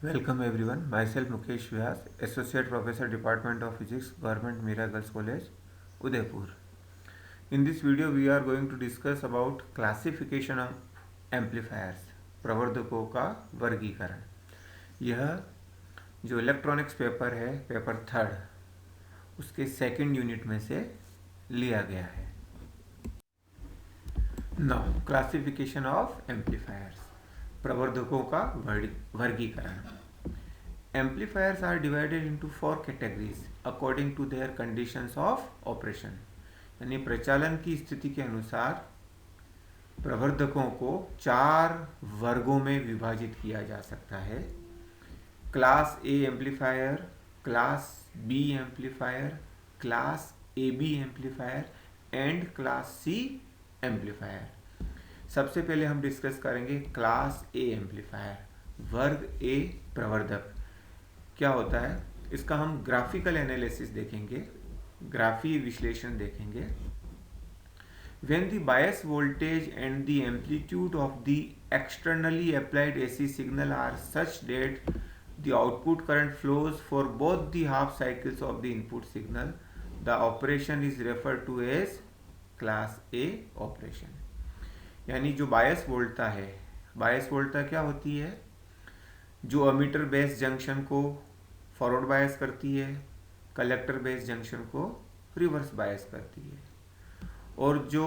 Welcome everyone. Myself Mukesh Vyas, Associate Professor Department of Physics, Government Mira Girls College, Udaipur. In this video we are going to discuss about classification of amplifiers, प्रवर्धकों का वर्गीकरण। यह जो electronics paper है, paper third, उसके second unit में से लिया गया है। नाउ क्लासिफिकेशन ऑफ एम्पलीफायर्स, प्रवर्धकों का वर्गीकरण। Amplifiers are divided into 4 categories according to their conditions of operation. यानी प्रचालन की स्थिति के अनुसार प्रवर्धकों को 4 वर्गों में विभाजित किया जा सकता है। Class A amplifier, class B amplifier, class A B amplifier and class C amplifier. सबसे पहले हम डिस्कस करेंगे क्लास ए एम्पलीफायर, वर्ग ए प्रवर्धक क्या होता है। इसका हम ग्राफिकल एनालिसिस देखेंगे, ग्राफी विश्लेषण देखेंगे। When the bias voltage and the amplitude of the externally applied AC signal are such that the output current flows for both the half cycles of the input signal, the operation is referred to as class A operation। यानी जो बायस वोल्टता है, बायस वोल्टता क्या होती है? जो ammeter base junction को forward bias करती है, कलेक्टर बेस जंक्शन को रिवर्स बायस करती है। और जो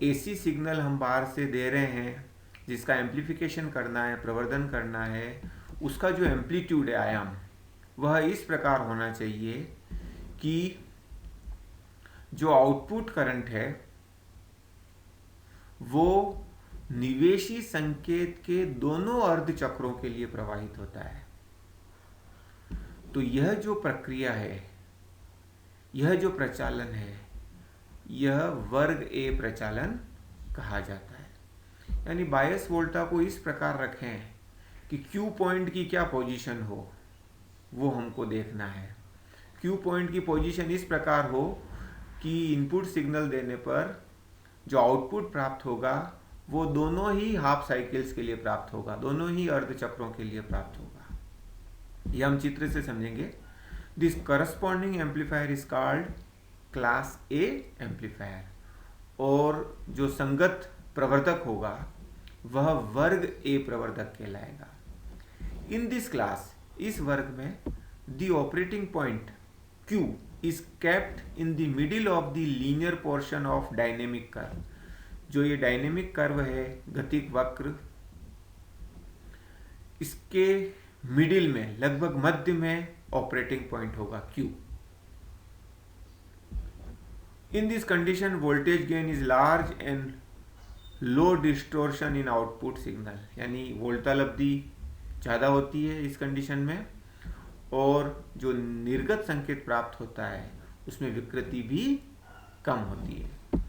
एसी सिग्नल हम बाहर से दे रहे हैं, जिसका एम्प्लीफिकेशन करना है, प्रवर्धन करना है, उसका जो एम्पलीट्यूड है, आयाम, वह इस प्रकार होना चाहिए कि जो आउटपुट करंट है वो निवेशी संकेत के दोनों अर्ध चक्रों के लिए प्रवाहित होता है। तो यह जो प्रक्रिया है, यह जो प्रचालन है, यह वर्ग ए प्रचालन कहा जाता है। यानी बायस वोल्टा को इस प्रकार रखें कि क्यू पॉइंट की क्या पोजीशन हो, वो हमको देखना है। क्यू पॉइंट की पोजीशन इस प्रकार हो कि इनपुट सिग्नल देने पर जो आउटपुट प्राप्त होगा वो दोनों ही हाफ साइकिल्स के लिए प्राप्त होगा, दोनों ही अर्ध चक्रों के लिए प्राप्त होगा। यह हम चित्र से समझेंगे। This corresponding amplifier is called class A amplifier, और जो संगत प्रवर्धक होगा वह वर्ग ए प्रवर्धक कहलाएगा। इन दिस क्लास, इस वर्ग में, the operating point Q is kept in the middle of the linear portion of dynamic curve। जो ये डायनेमिक कर्व है, गतिक वक्र, इसके मिडिल में, लगभग मध्य में ऑपरेटिंग पॉइंट होगा Q। In this condition voltage gain is large and low distortion in output signal। यानी वोल्टालब्धि ज़्यादा होती है इस कंडीशन में, और जो निर्गत संकेत प्राप्त होता है उसमें विकृति भी कम होती है।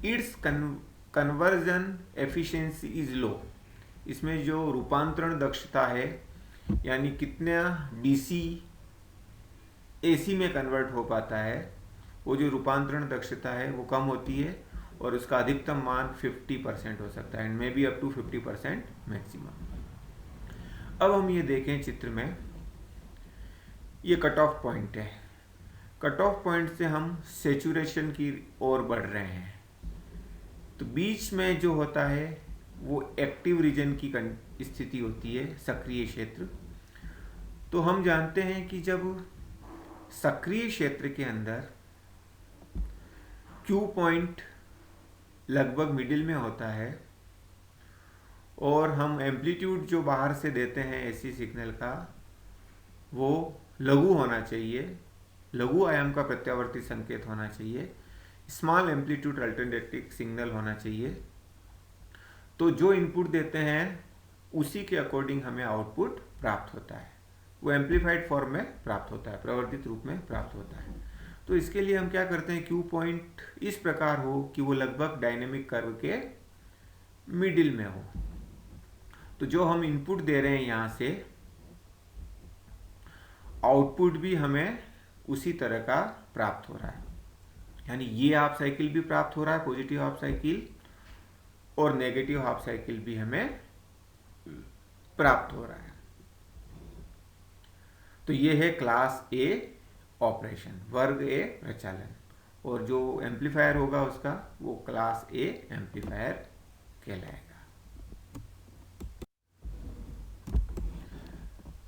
It's conversion efficiency is low. इसमें जो रूपांतरण दक्षता है, यानी कितना डीसी एसी में कन्वर्ट हो पाता है, वो जो रूपांतरण दक्षता है वो कम होती है, और उसका अधिकतम मान 50% हो सकता है, and may be up to 50% maximum. अब हम ये देखें चित्र में, ये कट ऑफ पॉइंट है। कट ऑफ पॉइंट से हम सेचुरेशन की ओर बढ़ रहे हैं। तो बीच में जो होता है वो एक्टिव रीजन की स्थिति होती है, सक्रिय क्षेत्र। तो हम जानते हैं कि जब सक्रिय क्षेत्र के अंदर क्यू पॉइंट लगभग मिडिल में होता है, और हम एम्पलीट्यूड जो बाहर से देते हैं एसी सिग्नल का वो लघु होना चाहिए, लघु आयाम का प्रत्यावर्ती संकेत होना चाहिए, स्मॉल एम्पलीट्यूड अल्टरनेटिंग सिग्नल होना चाहिए। तो जो इनपुट देते हैं उसी के अकॉर्डिंग हमें आउटपुट प्राप्त होता है, वो एम्पलीफाइड फॉर्म में प्राप्त होता है, प्रवर्धित रूप में प्राप्त होता है। तो इसके लिए हम क्या करते हैं, क्यू पॉइंट इस प्रकार हो कि वो लगभग डायनेमिक कर्व के मिडिल में हो। तो जो हम इनपुट दे रहे हैं यहाँ से, आउटपुट भी हमें उसी तरह का प्राप्त हो रहा है। यानी ये हाफ साइकिल भी प्राप्त हो रहा है, पॉजिटिव हाफ साइकिल, और नेगेटिव हाफ साइकिल भी हमें प्राप्त हो रहा है। तो ये है क्लास ए ऑपरेशन, वर्ग ए प्रचालन, और जो एम्पलीफायर होगा उसका वो क्लास ए एम्पलीफायर कहलाएगा।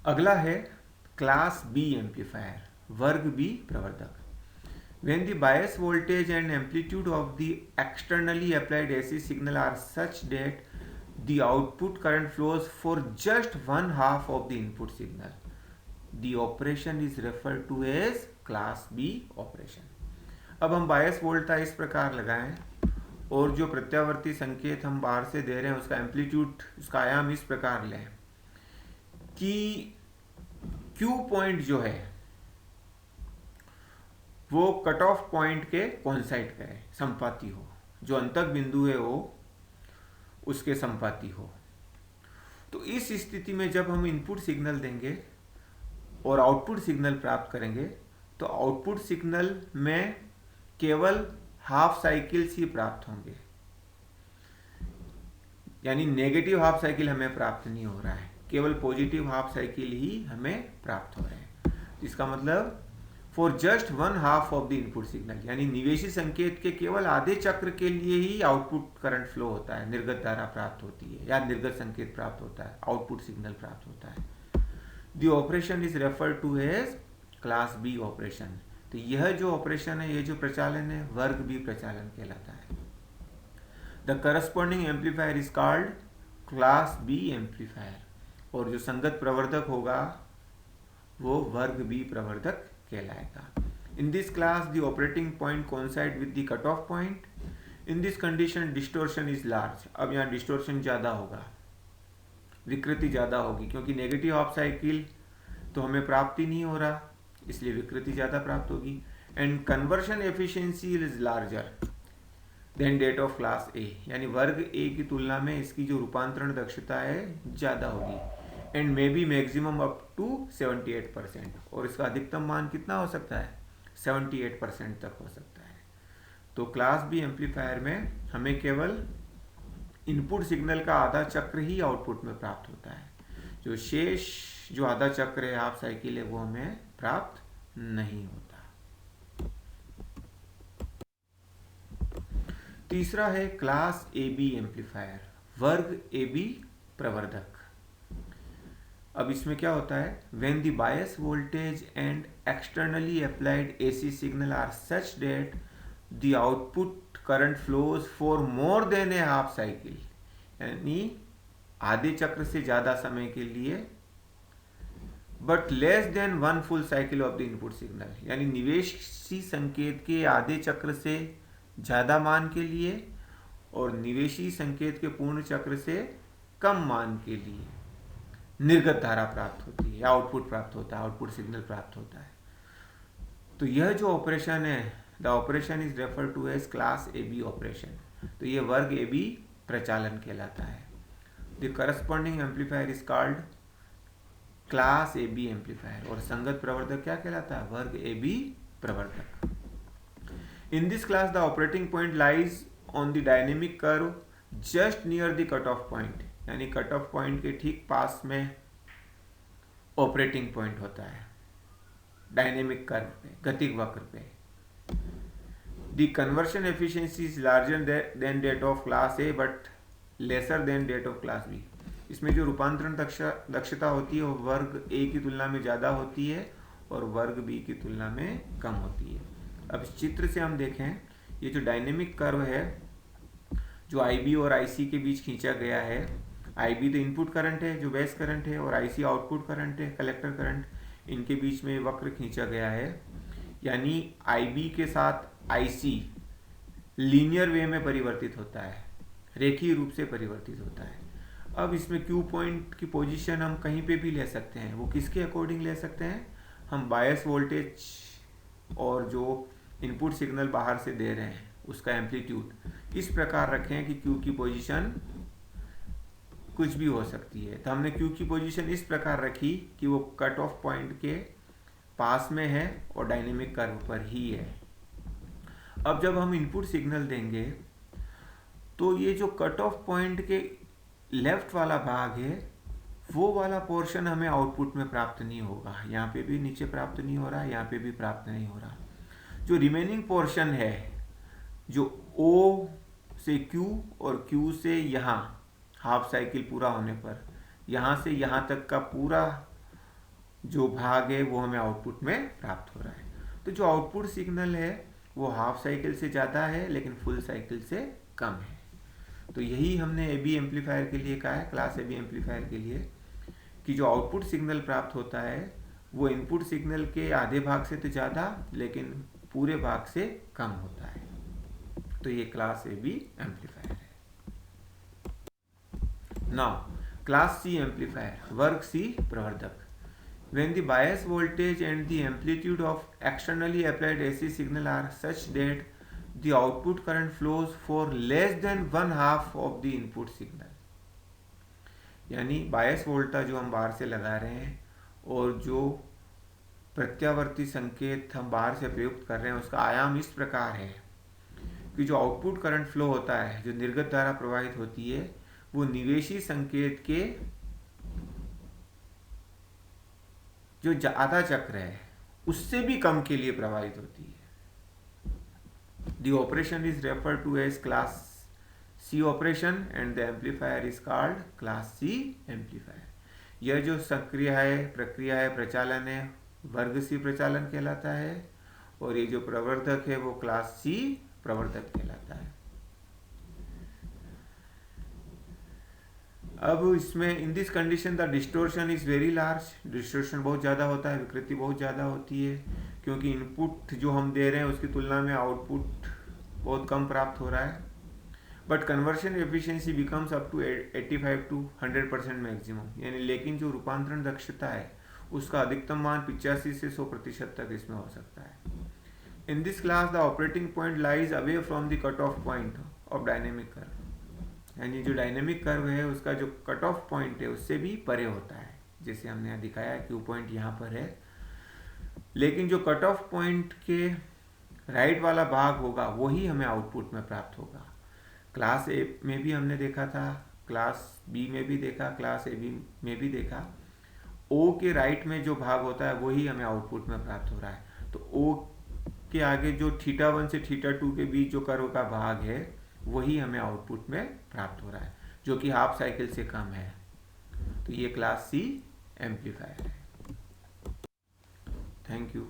अगला है क्लास बी एम्पलीफायर, वर्ग B प्रवर्धक। When the bias voltage and amplitude of the externally applied AC signal are such that the output current flows for just one half of the input signal, the operation is referred to as class B operation. अब हम बायस वोल्टा इस प्रकार लगाएं और जो प्रत्यावर्ती संकेत हम बाहर से दे रहे हैं उसका एम्पलीट्यूड, उसका आयाम इस प्रकार लें कि Q पॉइंट जो है वो कट ऑफ पॉइंट के कोइंसाइड करे, संपाती हो, जो अंतक बिंदु है वो उसके संपाती हो। तो इस स्थिति में जब हम इनपुट सिग्नल देंगे और आउटपुट सिग्नल प्राप्त करेंगे तो आउटपुट सिग्नल में केवल हाफ साइकिल्स ही प्राप्त होंगे, यानी नेगेटिव हाफ साइकिल हमें प्राप्त नहीं हो रहा है, केवल पॉजिटिव हाफ साइकिल ही हमें प्राप्त हो रहे हैं। इसका मतलब for just one half of the input signal, यानी निवेशी संकेत के केवल आधे चक्र के लिए ही आउटपुट करंट फ्लो होता है, निर्गत धारा प्राप्त होती है या निर्गत संकेत प्राप्त होता है, आउटपुट सिग्नल प्राप्त होता है। The operation is referred to as class B operation. तो यह जो ऑपरेशन है, ये जो प्रचालन है, वर्ग बी प्रचालन कहलाता है। The corresponding amplifier is called class B amplifier, और जो संगत प्रवर्धक होगा वो वर्ग बी प्रवर्धक कहलाएगा। In this class, the operating point coincide with the cutoff point. In this condition, distortion is large. अब यहाँ distortion ज़्यादा होगा, विकृति ज़्यादा होगी, क्योंकि नेगेटिव हाफ साइकिल तो हमें प्राप्त ही नहीं हो रहा, इसलिए विकृति ज़्यादा प्राप्त होगी। And conversion efficiency is larger than that of class A, यानी वर्ग ए की तुलना में इसकी जो रूपांतरण दक्षता है ज़्यादा होगी। And may be maximum up to 78%, और इसका अधिकतम मान कितना हो सकता है, 78% तक हो सकता है। तो क्लास बी एम्पलीफायर में हमें केवल इनपुट सिग्नल का आधा चक्र ही आउटपुट में प्राप्त होता है, जो शेष जो आधा चक्र है, हाफ साइकिल है, वो हमें प्राप्त नहीं होता। तीसरा है क्लास ए बी एम्पलीफायर, वर्ग ए बी प्रवर्धक। अब इसमें क्या होता है, when the bias voltage and externally applied AC signal are such that the output current flows for more than a half cycle, यानी आधे चक्र से ज़्यादा समय के लिए, but less than one full cycle of the input signal, यानी निवेशी संकेत के आधे चक्र से ज़्यादा मान के लिए और निवेशी संकेत के पूर्ण चक्र से कम मान के लिए निर्गत धारा प्राप्त होती है या आउटपुट प्राप्त होता है, आउटपुट सिग्नल प्राप्त होता है। तो यह जो ऑपरेशन है, the operation is refer to as class A B operation. तो ये वर्ग ए बी प्रचालन कहलाता है। The corresponding amplifier is called class A B amplifier, और संगत प्रवर्धक क्या कहलाता है, वर्ग ए बी प्रवर्धक। In this class the operating point lies on the dynamic curve just near the cut off point, यानी कट ऑफ पॉइंट के ठीक पास में ऑपरेटिंग पॉइंट होता है, डायनेमिक कर्व पे, गतिक वक्र पे। The conversion efficiency is larger than that of class A but lesser than that of class B. इसमें जो रूपांतरण दक्षता होती है वो वर्ग ए की तुलना में ज़्यादा होती है और वर्ग बी की तुलना में कम होती है। अब इस चित्र से हम देखें, ये जो डायनेमिक कर्व है जो IB और IC के बीच खींचा गया है, IB तो इनपुट करंट है जो बेस करंट है, और IC आउटपुट करंट है, कलेक्टर करंट, इनके बीच में वक्र खींचा गया है, यानी IB के साथ IC लीनियर वे में परिवर्तित होता है, रेखीय रूप से परिवर्तित होता है। अब इसमें Q पॉइंट की पोजीशन हम कहीं पे भी ले सकते हैं, वो किसके अकॉर्डिंग ले सकते हैं, हम बायस वोल्टेज और जो इनपुट सिग्नल बाहर से दे रहे हैं उसका एम्पलीट्यूड इस प्रकार रखें कि Q की पोजीशन कुछ भी हो सकती है। तो हमने Q की पोजीशन इस प्रकार रखी कि वो कट ऑफ पॉइंट के पास में है और डायनेमिक कर्व पर ही है। अब जब हम इनपुट सिग्नल देंगे तो ये जो कट ऑफ पॉइंट के लेफ्ट वाला भाग है वो वाला पोर्शन हमें आउटपुट में प्राप्त नहीं होगा। यहाँ पे भी नीचे प्राप्त नहीं हो रहा है, यहाँ पे भी प्राप्त नहीं हो रहा। जो रिमेनिंग पोर्शन है, जो O से Q और Q से यहाँ हाफ साइकिल पूरा होने पर यहाँ से यहाँ तक का पूरा जो भाग है वो हमें आउटपुट में प्राप्त हो रहा है। तो जो आउटपुट सिग्नल है वो हाफ साइकिल से ज़्यादा है लेकिन फुल साइकिल से कम है। तो यही हमने ए बी एम्पलीफायर के लिए कहा है, क्लास ए बी एम्पलीफायर के लिए, कि जो आउटपुट सिग्नल प्राप्त होता है वो इनपुट सिग्नल के आधे भाग से तो ज़्यादा लेकिन पूरे भाग से कम होता है। तो ये क्लास ए बी एम्पलीफायर है। नाउ क्लास सी एम्पलीफायर, वर्ग सी प्रवर्धक। When the bias voltage and the amplitude of externally applied AC signal are such that the output current flows for less than 1/2 of the input signal, यानी बायस वोल्टा जो हम बाहर से लगा रहे हैं और जो प्रत्यावर्ती संकेत हम बाहर से प्रयुक्त कर रहे हैं उसका आयाम इस प्रकार है कि जो आउटपुट करंट फ्लो होता है, जो निर्गत धारा प्रवाहित होती है, वो निवेशी संकेत के जो आधा चक्र है उससे भी कम के लिए प्रवाहित होती है। The operation is refer to as class C operation and the amplifier is called class C amplifier. यह जो प्रक्रिया है, प्रचालन है, वर्ग सी प्रचालन कहलाता है और ये जो प्रवर्धक है वो क्लास सी प्रवर्धक कहलाता है। अब इसमें in this condition the distortion is very large, distortion बहुत ज़्यादा होता है, विकृति बहुत ज़्यादा होती है, क्योंकि इनपुट जो हम दे रहे हैं उसकी तुलना में आउटपुट बहुत कम प्राप्त हो रहा है। But conversion efficiency becomes up to 85 to 100% maximum, यानी लेकिन जो रूपांतरण दक्षता है उसका अधिकतम मान 85 से 100% तक इसमें हो सकता है। इन this class the operating point lies away from the cut off point of dynamic curve, यानी जो डायनेमिक कर्व है उसका जो कट ऑफ पॉइंट है उससे भी परे होता है। जैसे हमने दिखाया क्यू पॉइंट यहाँ पर है, लेकिन जो कट ऑफ पॉइंट के राइट वाला भाग होगा वही हमें आउटपुट में प्राप्त होगा। क्लास ए में भी हमने देखा था, क्लास बी में भी देखा, क्लास ए बी में भी देखा। ओ के राइट में जो भाग होता है वही हमें आउटपुट में प्राप्त हो रहा है। तो ओ के आगे जो θ1 से θ2 के बीच जो कर्व का भाग है वही हमें आउटपुट में प्राप्त हो रहा है, जो कि हाफ साइकिल से कम है। तो ये क्लास सी एम्पलीफायर है। Thank you.